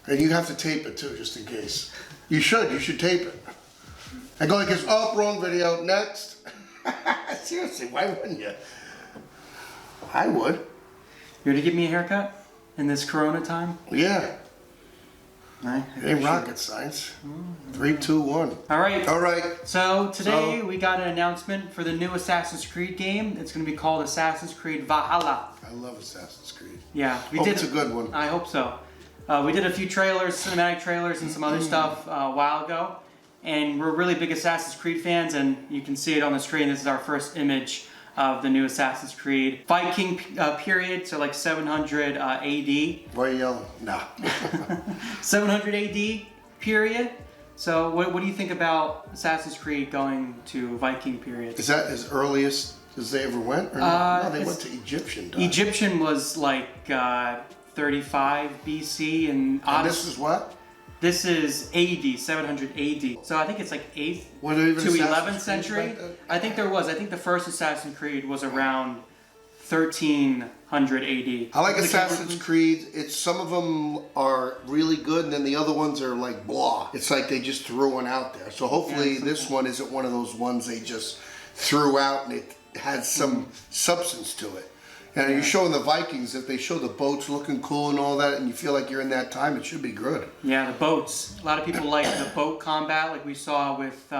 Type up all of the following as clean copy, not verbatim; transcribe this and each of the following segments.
And you have to tape it too, just in case. You should tape it. And go like this, oh, wrong video, next. Seriously, why wouldn't you? I would. You ready to give me a haircut in this Corona time? Yeah. Right. Ain't rocket science. 3, 2, 1. All right. All right. So today we got an announcement for the new Assassin's Creed game. It's going to be called Assassin's Creed Valhalla. I love Assassin's Creed. Yeah. It's a good one. I hope so. We did a few trailers, cinematic trailers, and some other stuff a while ago. And we're really big Assassin's Creed fans, and you can see it on the screen. This is our first image of the new Assassin's Creed Viking period, so like 700 AD. Why are you yelling? No. 700 AD period. So what do you think about Assassin's Creed going to Viking period? Is that as earliest as they ever went? Or no, they went to Egyptian time. Egyptian was like 35 BC, and this is what? This is AD, 700 AD. So I think it's like 8th to 11th century. I think there was. I think the first Assassin's Creed was around 1300 AD. I like Assassin's Creed. Some of them are really good, and then the other ones are like blah. It's like they just threw one out there. So hopefully this one isn't one of those ones they just threw out and it has some substance to it. And you're showing the Vikings, if they show the boats looking cool and all that, and you feel like you're in that time, it should be good. Yeah, the boats. A lot of people like the boat combat, like we saw with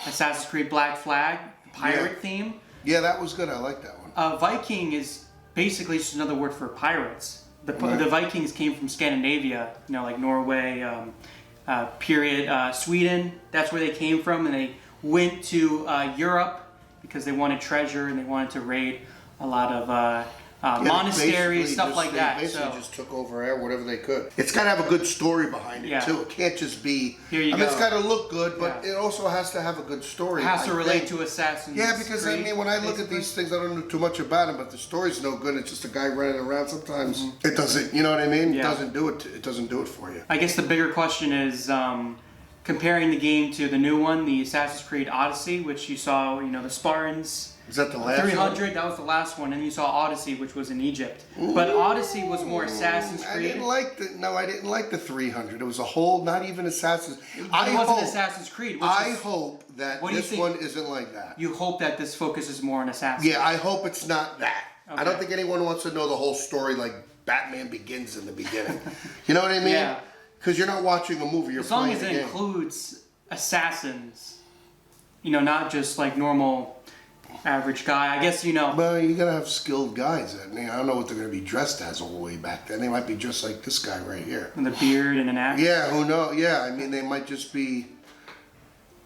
Assassin's Creed Black Flag, pirate theme. Yeah, that was good. I like that one. Viking is basically just another word for pirates. The Vikings came from Scandinavia, like Norway, period, Sweden. That's where they came from, and they went to Europe because they wanted treasure and they wanted to raid a lot of monasteries, stuff like that. They basically just took over whatever they could. It's got to have a good story behind it too. It can't just be. It's got to look good, but it also has to have a good story. It has to relate to Assassin's Creed. Yeah, because I mean, when I look at these things, I don't know too much about them, but the story's no good. It's just a guy running around. Sometimes it doesn't. You know what I mean? Yeah. It doesn't do it. It doesn't do it for you. I guess the bigger question is comparing the game to the new one, the Assassin's Creed Odyssey, which you saw. The Spartans. Is that the last 300, one? that was the last one, and you saw Odyssey, which was in Egypt. But Odyssey was more Assassin's Creed. I didn't like the 300. It was a whole, not even Assassin's. It wasn't Assassin's Creed. I hope that this one isn't like that. You hope that this focuses more on Assassin's. Yeah, I hope it's not that. Okay. I don't think anyone wants to know the whole story like Batman Begins in the beginning. You know what I mean? Yeah. Because you're not watching a movie, you're playing a game. As long as it includes assassins, not just like normal average guy, I guess. Well, you gotta have skilled guys. I mean, I don't know what they're gonna be dressed as all the way back then. They might be just like this guy right here. With a beard and an axe. Yeah, who knows? Yeah, I mean, they might just be.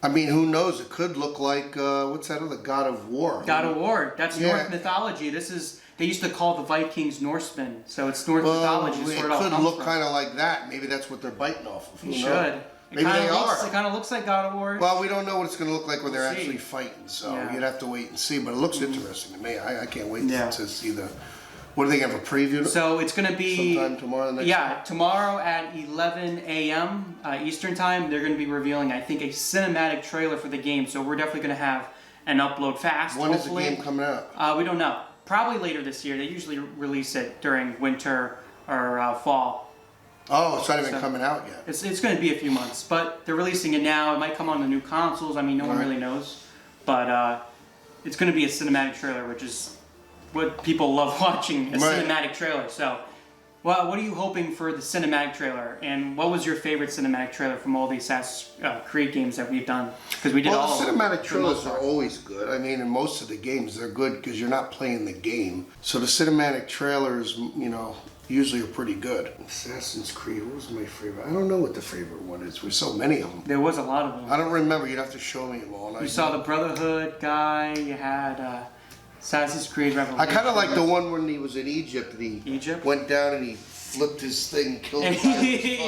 I mean, who knows? It could look like what's that other God of War? God of War. That's Norse mythology. They used to call the Vikings Norsemen, so it's Norse mythology. It could look kind of like that. Maybe that's what they're biting off of. It should. Maybe they are. It kind of looks like God of War. Well, we don't know what it's going to look like when they're actually fighting, so you'd have to wait and see. But it looks interesting to me. I can't wait to see the. What are they going to have a preview? So it's going to be sometime tomorrow. Tomorrow at 11 a.m. Eastern time, they're going to be revealing, I think, a cinematic trailer for the game. So we're definitely going to have an upload fast. When is the game coming out? We don't know. Probably later this year. They usually release it during winter or fall. Oh, it's not even coming out yet. It's going to be a few months, but they're releasing it now. It might come on the new consoles. I mean, no one really knows. But it's going to be a cinematic trailer, which is what people love watching, a cinematic trailer. So, what are you hoping for the cinematic trailer? And what was your favorite cinematic trailer from all the Assassin's Creed games that we've done? Because we did all the cinematic trailers are always good. I mean, in most of the games, they're good because you're not playing the game. So the cinematic trailers, usually are pretty good. Assassin's Creed, what was my favorite? I don't know what the favorite one is. There's so many of them. There was a lot of them. I don't remember. You'd have to show me them all. You saw the Brotherhood guy. You had Assassin's Creed Revelation. I kind of like the one when he was in Egypt. Egypt? Went down and he flipped his thing, killed the guy.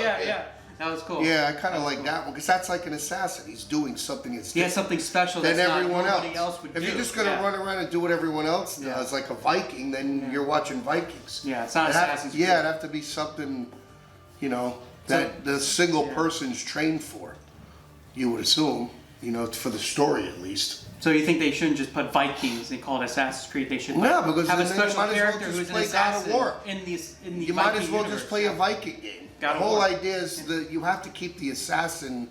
Yeah. That was cool. Yeah, I kind of like that one because that's like an assassin. He's doing something that's different. He has something special that everyone else would do. If you're just going to run around and do what everyone else does, like a Viking, then you're watching Vikings. Yeah, it's not Assassin's Creed. Yeah, it'd have to be something, that the single person's trained for. You would assume, for the story at least. So you think they shouldn't just put Vikings and call it Assassin's Creed? They should because have a special character who's an assassin in the You might as well just play a Viking game. God The of whole War. idea is that you have to keep the assassin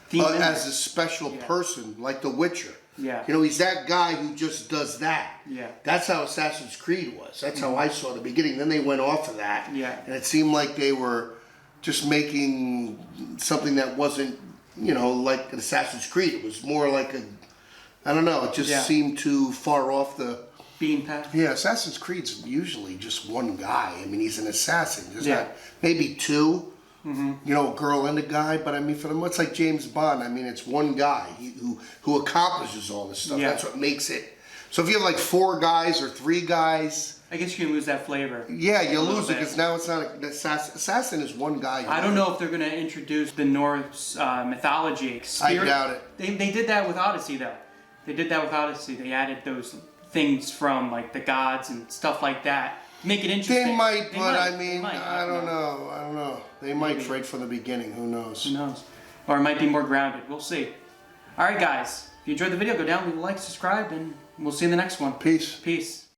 Theme in as there. a special Yeah. person, like The Witcher. Yeah. You know, he's that guy who just does that. Yeah. That's how Assassin's Creed was. That's how I saw the beginning. Then they went off of that. Yeah. And it seemed like they were just making something that wasn't, you know, like an Assassin's Creed. It was more like a, I don't know, it just Yeah. seemed too far off the... Bean path. Yeah, Assassin's Creed's usually just one guy. I mean, he's an assassin. There's Yeah. not, maybe two, you know, a girl and a guy, but I mean, for the most, like James Bond, I mean, it's one guy who accomplishes all this stuff. Yeah. That's what makes it. So if you have like 4 guys or 3 guys, I guess you can lose that flavor. yeah, you A little lose it bit. because now it's not an assassin. Assassin is one guy. I don't know if they're going to introduce the Norse mythology. Spirit. I doubt it. They did that with Odyssey, though. They did that with Odyssey. They added those things from like the gods and stuff like that. Make it interesting. They might, but I They mean, might. I don't know. I don't know. They might Maybe. right from the beginning. Who knows? Who knows? Or it might be more grounded. We'll see. All right, guys. If you enjoyed the video, go down, leave a like, subscribe, and we'll see you in the next one. Peace. Peace.